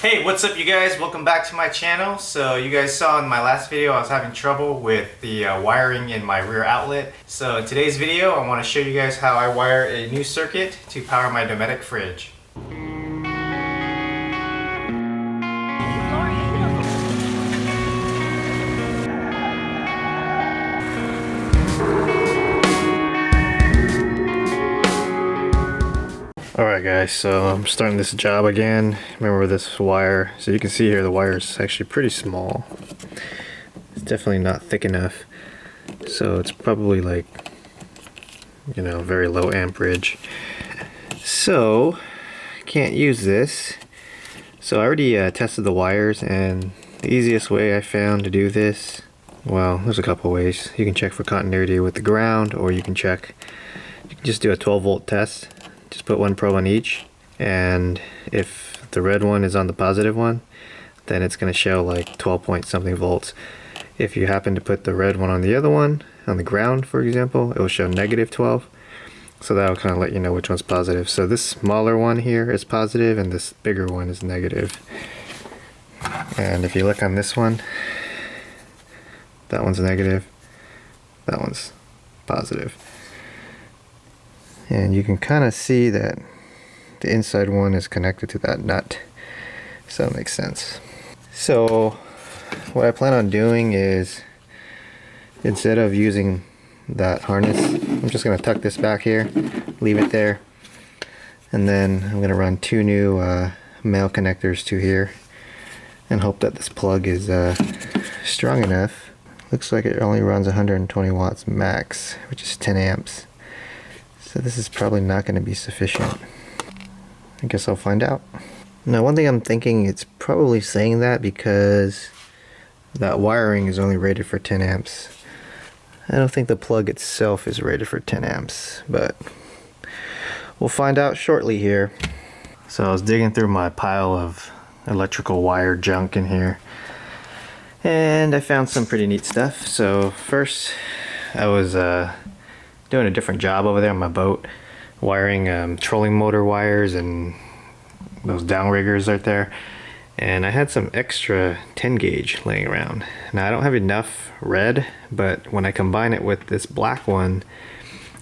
Hey, what's up you guys? Welcome back to my channel. So you guys saw in my last video I was having trouble with the wiring in my rear outlet. So in today's video I want to show you guys how I wire a new circuit to power my Dometic fridge. Alright guys, so I'm starting this job again. Remember this wire, so you can see here the wire is actually pretty small. It's definitely not thick enough. So it's probably like, you know, very low amperage. So, can't use this. So I already tested the wires, and the easiest way I found to do this, well, there's a couple ways. You can check for continuity with the ground, or you can just do a 12 volt test. Just put one probe on each, and if the red one is on the positive one, then it's going to show like 12 point something volts. If you happen to put the red one on the other one, on the ground for example, it will show negative 12. So that will kind of let you know which one's positive. So this smaller one here is positive and this bigger one is negative. And if you look on this one, that one's negative, that one's positive. And you can kind of see that the inside one is connected to that nut, so it makes sense. So what I plan on doing is, instead of using that harness, I'm just going to tuck this back here, leave it there, and then I'm going to run two new male connectors to here and hope that this plug is strong enough. Looks like it only runs 120 watts max, which is 10 amps. So this is probably not going to be sufficient. I guess I'll find out. Now one thing I'm thinking, it's probably saying that because that wiring is only rated for 10 amps. I don't think the plug itself is rated for 10 amps, but we'll find out shortly here. So I was digging through my pile of electrical wire junk in here, and I found some pretty neat stuff. So first I was doing a different job over there on my boat, wiring trolling motor wires and those downriggers right there, and I had some extra 10 gauge laying around. Now I don't have enough red, but when I combine it with this black one,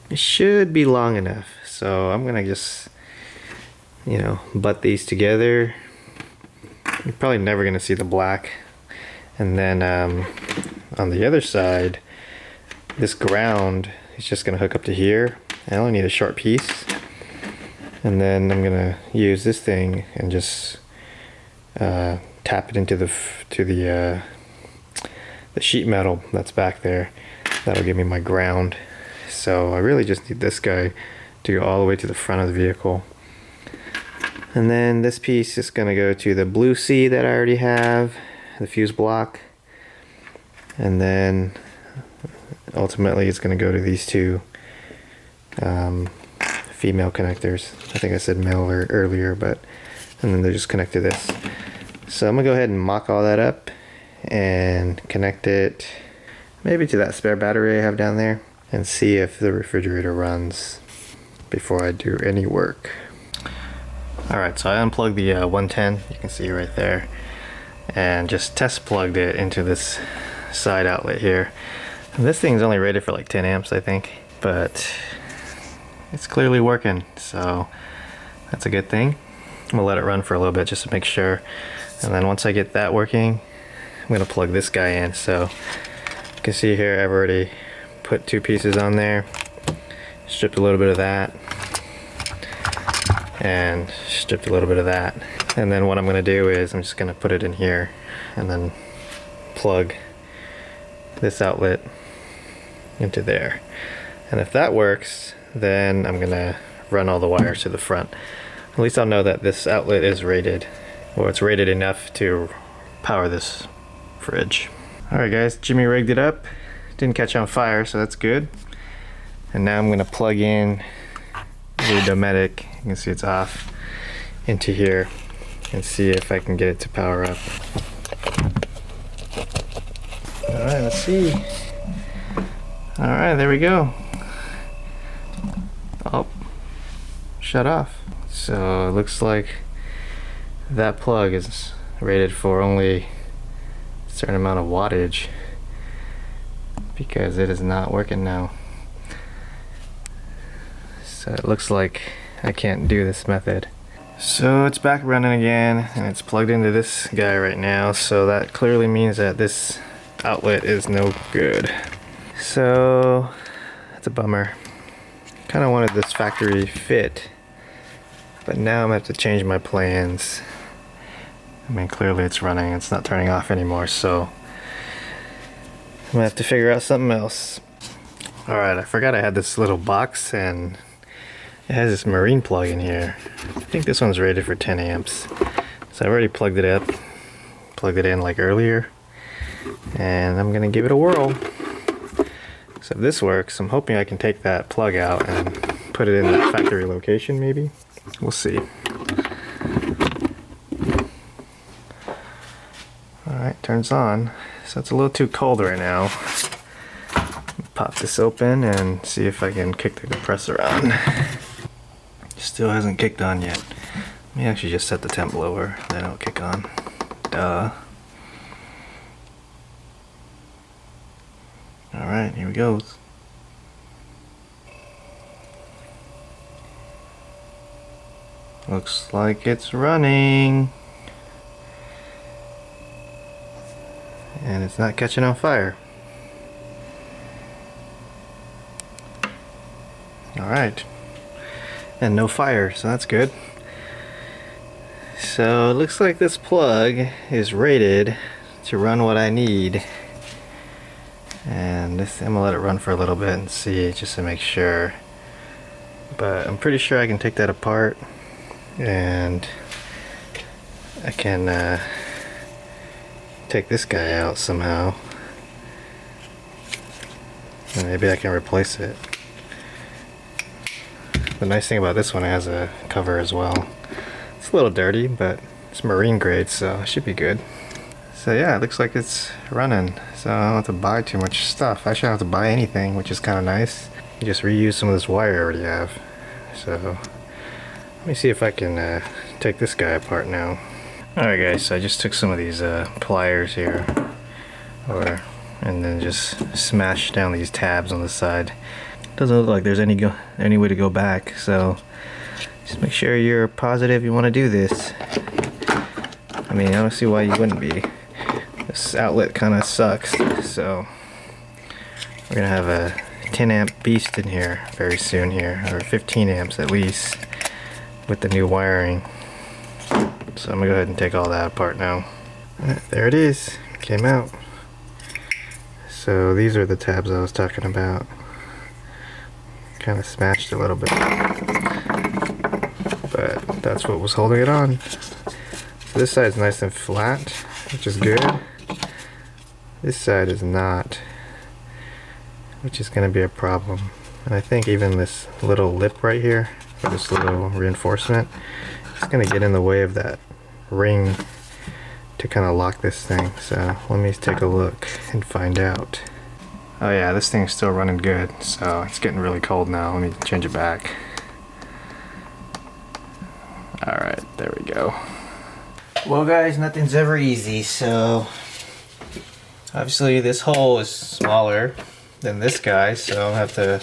it should be long enough. So I'm gonna just, you know, butt these together. You're probably never gonna see the black. And then on the other side, this ground, it's just going to hook up to here. I only need a short piece, and then I'm going to use this thing and just tap it into the sheet metal that's back there. That'll give me my ground. So I really just need this guy to go all the way to the front of the vehicle, and then this piece is going to go to the blue C that I already have, the fuse block, and then ultimately it's going to go to these two female connectors. I think I said male earlier, but and then they're just connected to this. So I'm gonna go ahead and mock all that up and connect it maybe to that spare battery I have down there, and see if the refrigerator runs before I do any work. Alright, so I unplugged the 110, you can see right there, and just test plugged it into this side outlet here. This thing's only rated for like 10 amps, I think, but it's clearly working, so that's a good thing. I'm gonna let it run for a little bit just to make sure, and then once I get that working, I'm gonna plug this guy in. So you can see here I've already put two pieces on there, stripped a little bit of that, and stripped a little bit of that. And then what I'm gonna do is I'm just gonna put it in here and then plug this outlet into there, and if that works, then I'm gonna run all the wires to the front. At least I'll know that this outlet is rated, or it's rated enough to power this fridge. Alright guys, Jimmy rigged it up, didn't catch on fire, so that's good. And now I'm gonna plug in the Dometic, you can see it's off, into here and see if I can get it to power up. Alright, let's see. Alright, there we go. Oh, shut off. So it looks like that plug is rated for only a certain amount of wattage because it is not working now. So it looks like I can't do this method. So it's back running again, and it's plugged into this guy right now, so that clearly means that this outlet is no good. So that's a bummer. Kind of wanted this factory fit, but now I'm gonna have to change my plans. I mean, clearly it's running, it's not turning off anymore, so I'm gonna have to figure out something else. Alright, I forgot I had this little box, and it has this marine plug in here. I think this one's rated for 10 amps. So I've already plugged it up, plugged it in like earlier, and I'm gonna give it a whirl. So if this works, I'm hoping I can take that plug out and put it in that factory location maybe. We'll see. Alright, turns on. So it's a little too cold right now. Pop this open and see if I can kick the compressor on. Still hasn't kicked on yet. Let me actually just set the temp lower, then it'll kick on. Duh. Alright, here we go. Looks like it's running. And it's not catching on fire. Alright. And no fire, so that's good. So it looks like this plug is rated to run what I need. And this, I'm gonna let it run for a little bit and see, just to make sure. But I'm pretty sure I can take that apart and I can take this guy out somehow. And maybe I can replace it. The nice thing about this one, it has a cover as well. It's a little dirty, but it's marine grade, so it should be good. So yeah, it looks like it's running. So I don't have to buy too much stuff. I shouldn't have to buy anything, which is kind of nice. You just reuse some of this wire I already have. So let me see if I can take this guy apart now. Alright guys, so I just took some of these pliers here, and then just smashed down these tabs on the side. Doesn't look like there's any way to go back, so just make sure you're positive you want to do this. I mean, I don't see why you wouldn't be. This outlet kind of sucks, so we're gonna have a 10 amp beast in here very soon here, or 15 amps at least, with the new wiring. So I'm gonna go ahead and take all that apart now. There it is, came out. So these are the tabs I was talking about. Kind of smashed a little bit, but that's what was holding it on. So this side's nice and flat, which is good. This side is not, which is going to be a problem. And I think even this little lip right here, or this little reinforcement, is going to get in the way of that ring to kind of lock this thing. So let me take a look and find out. Oh yeah, this thing's still running good, so it's getting really cold now. Let me change it back. Alright, there we go. Well guys, nothing's ever easy, so obviously this hole is smaller than this guy, so I'll have to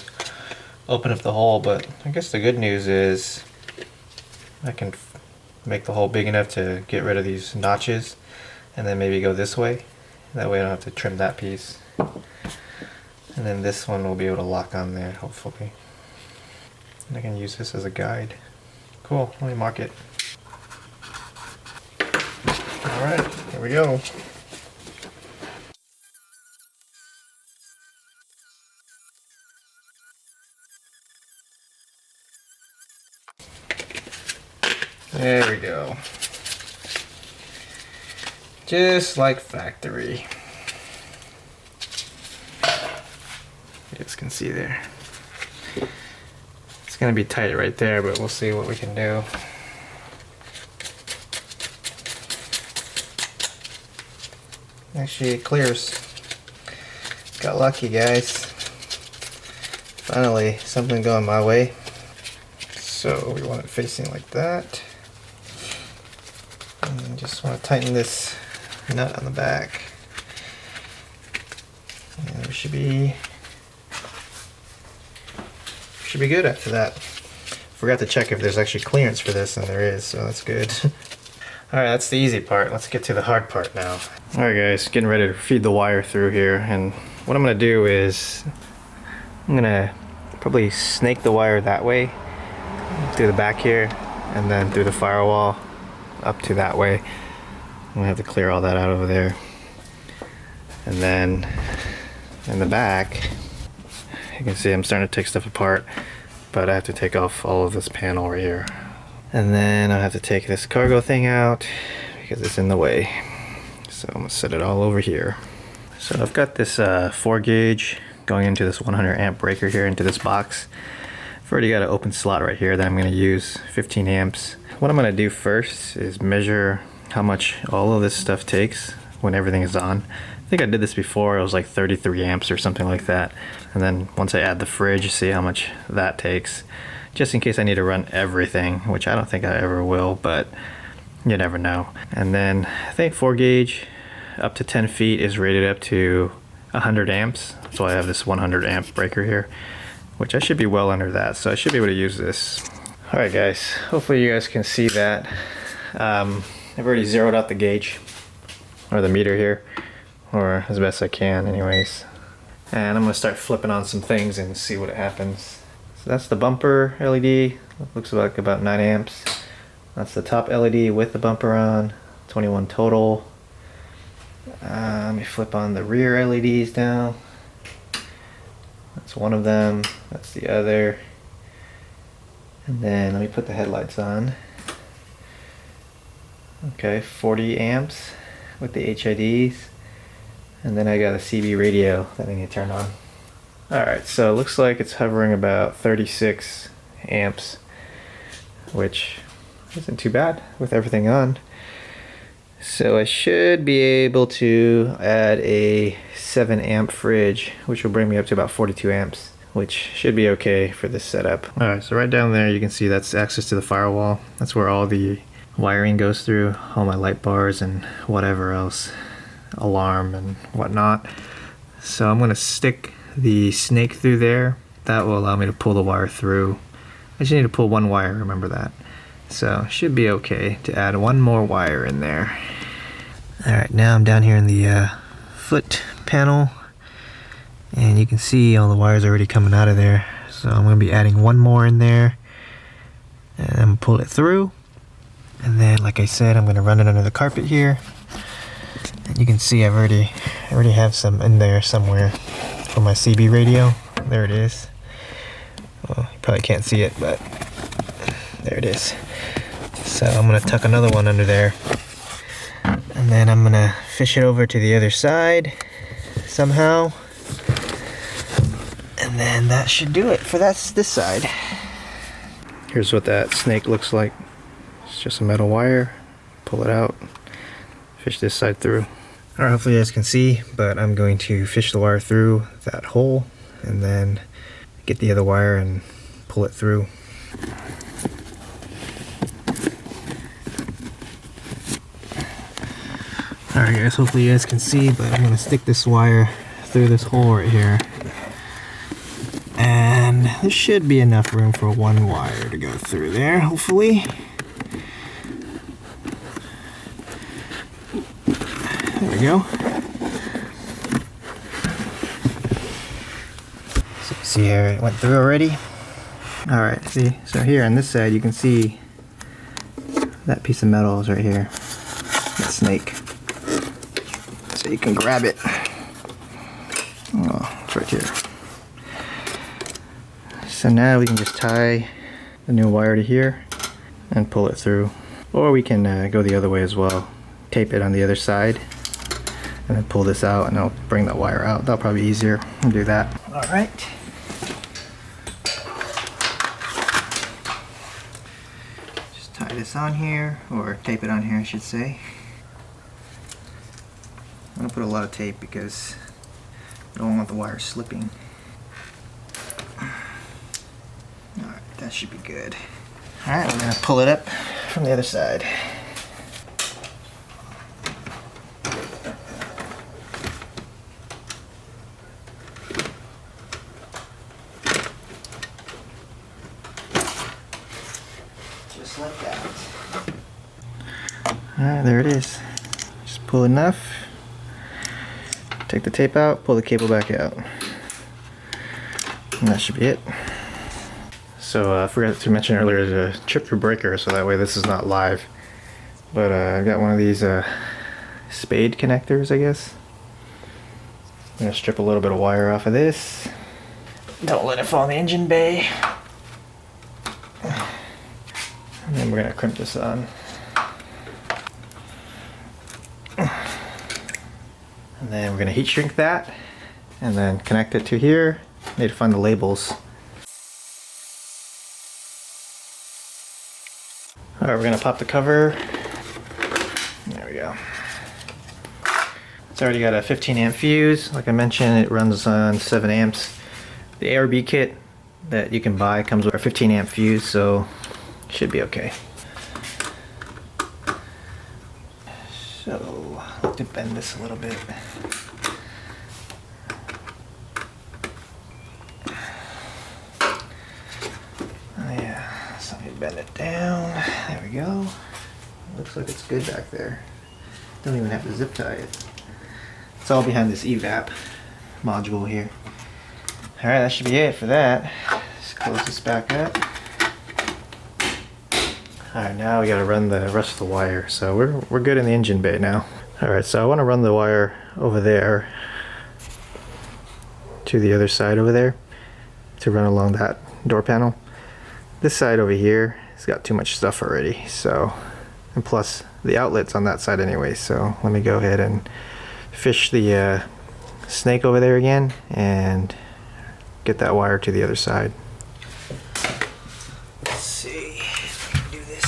open up the hole, but I guess the good news is I can make the hole big enough to get rid of these notches and then maybe go this way. That way I don't have to trim that piece. And then this one will be able to lock on there, hopefully. And I can use this as a guide. Cool, let me mark it. Alright, here we go. There we go. Just like factory. You guys can see there. It's gonna be tight right there, but we'll see what we can do. Actually, it clears. Got lucky, guys. Finally, something going my way. So we want it facing like that. just want to tighten this nut on the back. And we should be good after that. Forgot to check if there's actually clearance for this, and there is, so that's good. Alright, that's the easy part. Let's get to the hard part now. Alright guys, getting ready to feed the wire through here, and what I'm going to do is I'm going to probably snake the wire that way through the back here, and then through the firewall up to that way. I'm going to have to clear all that out over there. And then in the back, you can see I'm starting to take stuff apart, but I have to take off all of this panel right here. And then I have to take this cargo thing out because it's in the way. So I'm gonna set it all over here. So I've got this 4 gauge going into this 100 amp breaker here into this box. I've already got an open slot right here that I'm gonna use 15 amps. What I'm gonna do first is measure how much all of this stuff takes when everything is on. I think I did this before. It was like 33 amps or something like that. And then once I add the fridge, see how much that takes, just in case I need to run everything, which I don't think I ever will, but you never know. And then I think 4 gauge up to 10 feet is rated up to 100 amps. So I have this 100 amp breaker here, which I should be well under that. So I should be able to use this. All right guys, hopefully you guys can see that. I've already zeroed out the gauge, or the meter here, or as best I can anyways. And I'm gonna start flipping on some things and see what happens. So that's the bumper LED, it looks like about 9 amps. That's the top LED with the bumper on, 21 total. Let me flip on the rear LEDs now. That's one of them, that's the other. And then let me put the headlights on. Okay, 40 amps with the HIDs. And then I got a CB radio that I need to turn on. Alright, so it looks like it's hovering about 36 amps, which isn't too bad with everything on. So I should be able to add a 7 amp fridge, which will bring me up to about 42 amps, which should be okay for this setup. Alright, so right down there you can see that's access to the firewall. That's where all the wiring goes through, all my light bars and whatever else, alarm and whatnot. So I'm going to stick the snake through there. That will allow me to pull the wire through. I just need to pull one wire, remember that. So should be okay to add one more wire in there. Alright, now I'm down here in the foot panel, and you can see all the wires already coming out of there. So I'm going to be adding one more in there, and I'm going to pull it through. And then, like I said, I'm going to run it under the carpet here. And you can see I already have some in there somewhere for my CB radio. There it is. Well, you probably can't see it, but there it is. So I'm going to tuck another one under there. And then I'm going to fish it over to the other side somehow. And then that should do it for this side. Here's what that snake looks like. It's just a metal wire. Pull it out. Fish this side through. Alright, hopefully you guys can see, but I'm going to fish the wire through that hole and then get the other wire and pull it through. Alright guys, hopefully you guys can see, but I'm going to stick this wire through this hole right here. And there should be enough room for one wire to go through there, hopefully. There we go. So you see here it went through already. Alright, see, so here on this side you can see that piece of metal is right here. That snake. So you can grab it. Oh, it's right here. So now we can just tie the new wire to here and pull it through. Or we can go the other way as well. Tape it on the other side and then pull this out, and I'll bring that wire out. That'll probably be easier. I'll do that. Alright. Just tie this on here, or tape it on here I should say. I'm going to put a lot of tape because I don't want the wire slipping. Alright, that should be good. Alright, we're going to pull it up from the other side. there it is. Just pull enough, take the tape out, pull the cable back out. And that should be it. So I forgot to mention earlier to trip your breaker so that way this is not live. But I've got one of these spade connectors, I guess. I'm gonna strip a little bit of wire off of this. Don't let it fall in the engine bay. And then we're gonna crimp this on. And then we're gonna heat shrink that and then connect it to here. Need to find the labels. Alright, we're gonna pop the cover. There we go. It's already got a 15 amp fuse. Like I mentioned, it runs on 7 amps. The ARB kit that you can buy comes with a 15 amp fuse, so should be okay. So, I'll have to bend this a little bit. Oh yeah, so let me bend it down. There we go. Looks like it's good back there. Don't even have to zip tie it. It's all behind this evap module here. Alright, that should be it for that. Just close this back up. Alright, now we gotta run the rest of the wire. So we're good in the engine bay now. Alright, so I want to run the wire over there to the other side over there to run along that door panel. This side over here has got too much stuff already, so, and plus the outlet's on that side anyway, so let me go ahead and fish the snake over there again and get that wire to the other side. Let's see if we can do this.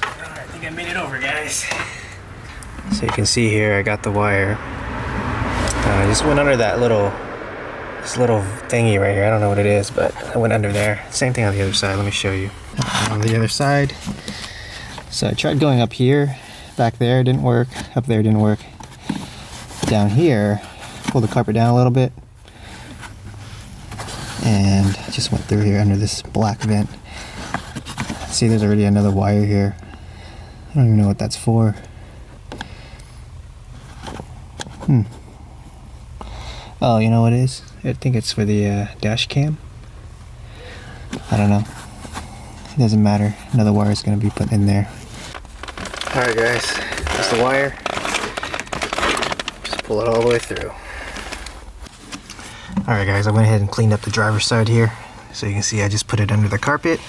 Alright, I think I made it over, guys. So you can see here I got the wire. I just went under that this little thingy right here. I don't know what it is, but I went under there. Same thing on the other side. Let me show you. On the other side. So I tried going up here. Back there didn't work. Up there didn't work. Down here, pull the carpet down a little bit. And just went through here under this black vent. See, there's already another wire here. I don't even know what that's for. Oh, you know what it is? I think it's for the dash cam. I don't know. It doesn't matter. Another wire is going to be put in there. Alright guys, that's the wire. Just pull it all the way through. Alright guys, I went ahead and cleaned up the driver's side here. So you can see I just put it under the carpet.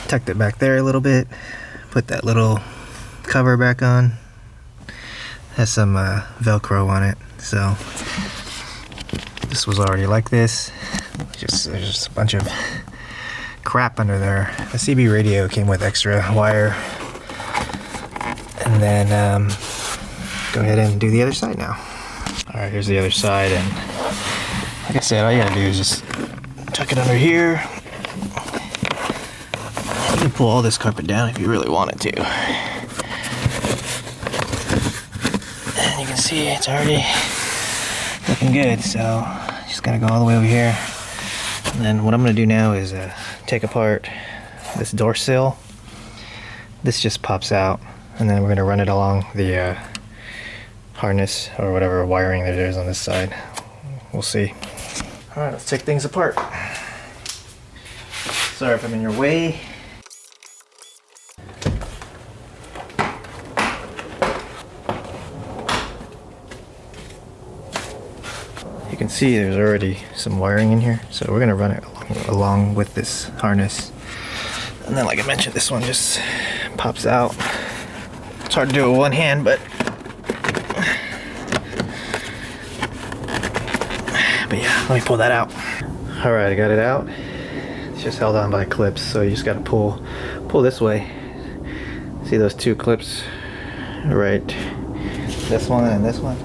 Tucked it back there a little bit. Put that little cover back on. Has some Velcro on it. So this was already like this. There's just a bunch of crap under there. The CB radio came with extra wire. And then go ahead and do the other side now. Alright, here's the other side, and like I said, all you gotta do is just tuck it under here. You can pull all this carpet down if you really wanted to. And you can see it's already looking good, so just gotta go all the way over here. And then what I'm gonna do now is take apart this door sill. This just pops out, and then we're gonna run it along the harness or whatever wiring there is on this side. We'll see. All right, let's take things apart. Sorry if I'm in your way. You can see there's already some wiring in here, so we're gonna run it along with this harness. And then, like I mentioned, this one just pops out. It's hard to do it with one hand, but yeah, let me pull that out. All right, I got it out. It's just held on by clips, so you just gotta pull this way. See those two clips, right? This one and this one.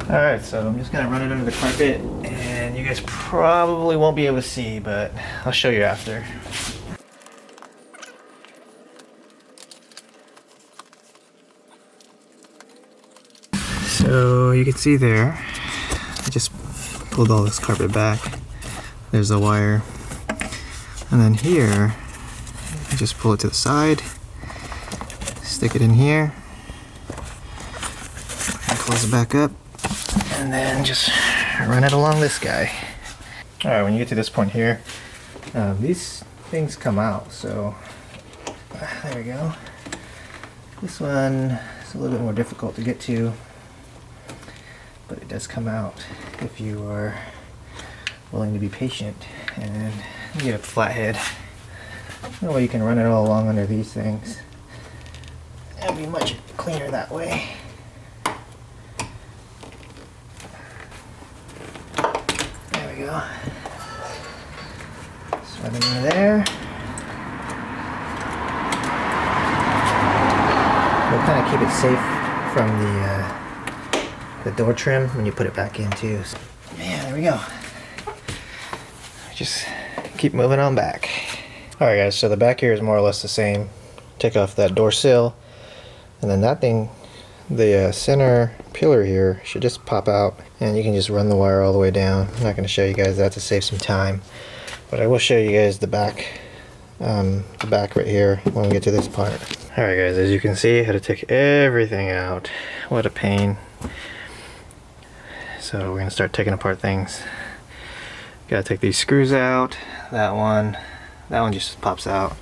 All right, so I'm just gonna run it under the carpet, and you guys probably won't be able to see, but I'll show you after. So you can see there, I just pulled all this carpet back. There's the wire. And then here, you just pull it to the side, stick it in here, and close it back up, and then just run it along this guy. Alright, when you get to this point here, these things come out, so there we go. This one is a little bit more difficult to get to, but it does come out if you are willing to be patient and get a flathead. That way you can run it all along under these things. It'll be much cleaner that way. There we go. Just run it into there. We'll kind of keep it safe from the door trim when you put it back in too. Yeah, there we go. Just keep moving on back. Alright guys, so the back here is more or less the same. Take off that door sill, and then that thing, the center pillar here, should just pop out, and you can just run the wire all the way down. I'm not going to show you guys that to save some time, but I will show you guys the back right here when we get to this part. Alright guys, as you can see, I had to take everything out. What a pain. So we're going to start taking apart things. Gotta take these screws out. That one just pops out.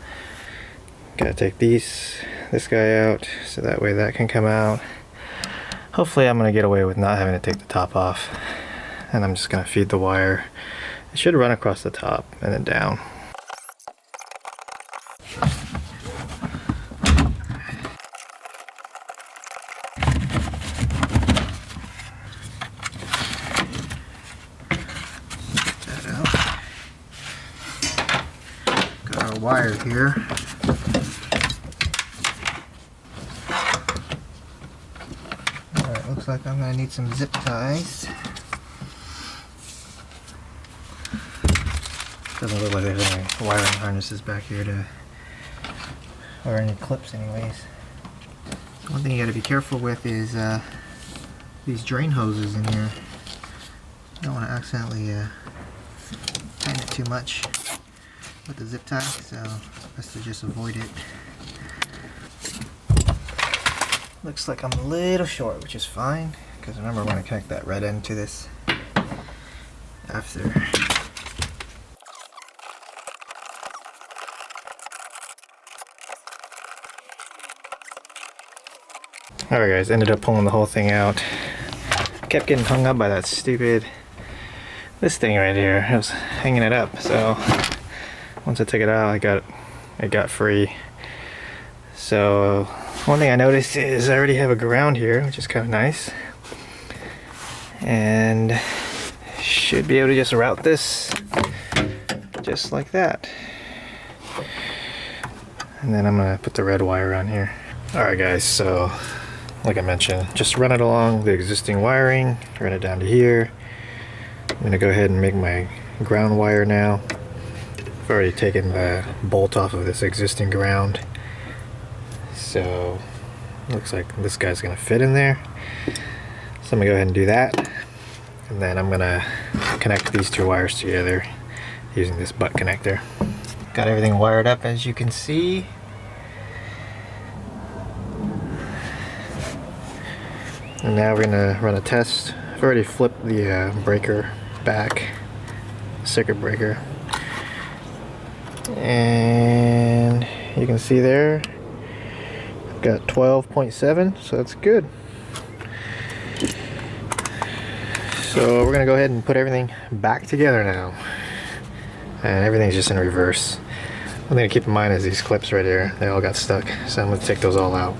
Gotta take this guy out so that way that can come out. Hopefully I'm gonna get away with not having to take the top off, and I'm just gonna feed the wire. It should run across the top and then down. Wire here. Alright, looks like I'm gonna need some zip ties. Doesn't look like there's any wiring harnesses back here or any clips anyways. So one thing you gotta be careful with is these drain hoses in here. You don't want to accidentally tighten it too much with the zip tie, so best to just avoid it. Looks like I'm a little short, which is fine, because remember we're going to connect that red end to this after. Alright guys, ended up pulling the whole thing out. Kept getting hung up by that stupid, this thing right here. I was hanging it up, so once I took it out, it got free. So one thing I noticed is I already have a ground here, which is kind of nice, and should be able to just route this just like that. And then I'm gonna put the red wire on here. Alright guys, so like I mentioned, just run it along the existing wiring, run it down to here. I'm gonna go ahead and make my ground wire now. I've already taken the bolt off of this existing ground, so looks like this guy's gonna fit in there. So I'm gonna go ahead and do that, and then I'm gonna connect these two wires together using this butt connector. Got everything wired up, as you can see. And now we're gonna run a test. I've already flipped the breaker back, circuit breaker. And you can see there, I've got 12.7, so that's good. So we're gonna go ahead and put everything back together now. And everything's just in reverse. One thing to keep in mind is these clips right here, they all got stuck, so I'm gonna take those all out.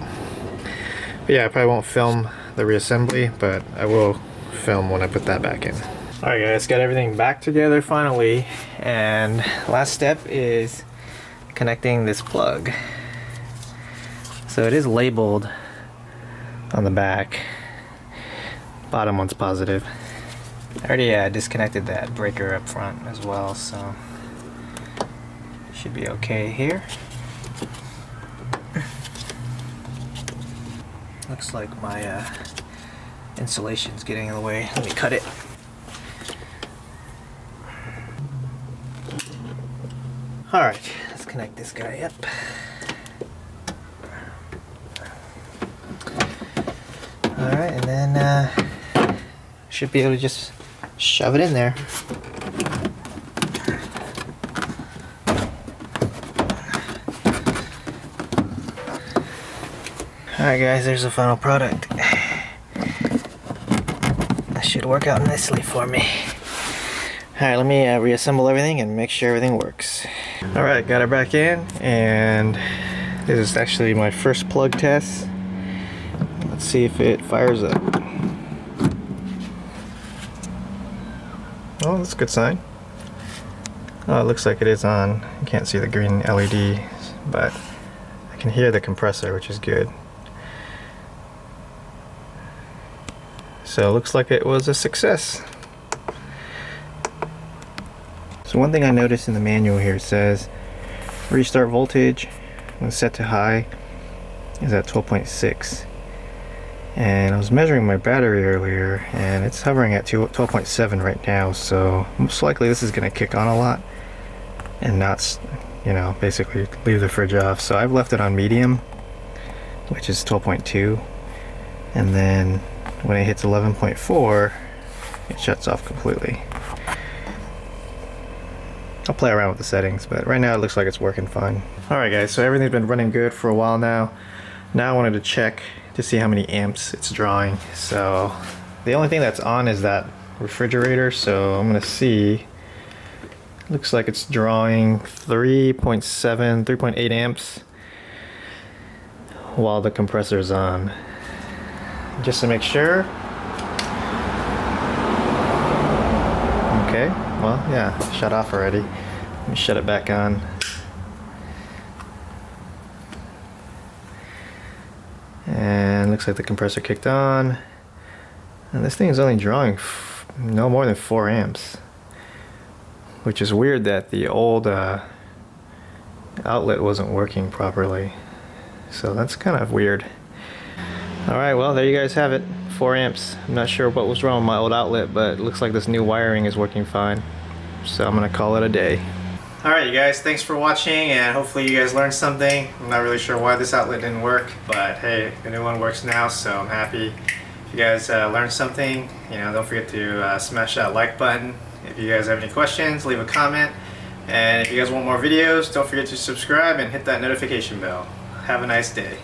But yeah, I probably won't film the reassembly, but I will film when I put that back in. Alright guys, got everything back together finally, and last step is connecting this plug. So it is labeled on the back. Bottom one's positive. I already disconnected that breaker up front as well, so should be okay here. Looks like my insulation's getting in the way. Let me cut it. Alright, let's connect this guy up. Alright, and then should be able to just shove it in there. Alright guys, there's the final product. That should work out nicely for me. Alright, let me reassemble everything and make sure everything works. Alright, got it back in, and this is actually my first plug test. Let's see if it fires up. Oh, that's a good sign. Oh, it looks like it is on. You can't see the green LED, but I can hear the compressor, which is good. So it looks like it was a success. So one thing I noticed in the manual here, says restart voltage when set to high is at 12.6. And I was measuring my battery earlier and it's hovering at 12.7 right now, so most likely this is going to kick on a lot and not, you know, basically leave the fridge off. So I've left it on medium, which is 12.2, and then when it hits 11.4 it shuts off completely. I'll play around with the settings, but right now it looks like it's working fine. Alright guys, so everything's been running good for a while now. Now I wanted to check to see how many amps it's drawing. So the only thing that's on is that refrigerator, so I'm gonna see. Looks like it's drawing 3.8 amps while the compressor's on. Just to make sure. Okay, well, yeah, shut off already. Let me shut it back on. And looks like the compressor kicked on. And this thing is only drawing no more than 4 amps. Which is weird that the old outlet wasn't working properly. So that's kind of weird. Alright, well, there you guys have it. 4 amps. I'm not sure what was wrong with my old outlet, but it looks like this new wiring is working fine. So I'm gonna call it a day. Alright you guys, thanks for watching, and hopefully you guys learned something. I'm not really sure why this outlet didn't work, but hey, the new one works now, so I'm happy. If you guys learned something, you know, don't forget to smash that like button. If you guys have any questions, leave a comment. And if you guys want more videos, don't forget to subscribe and hit that notification bell. Have a nice day.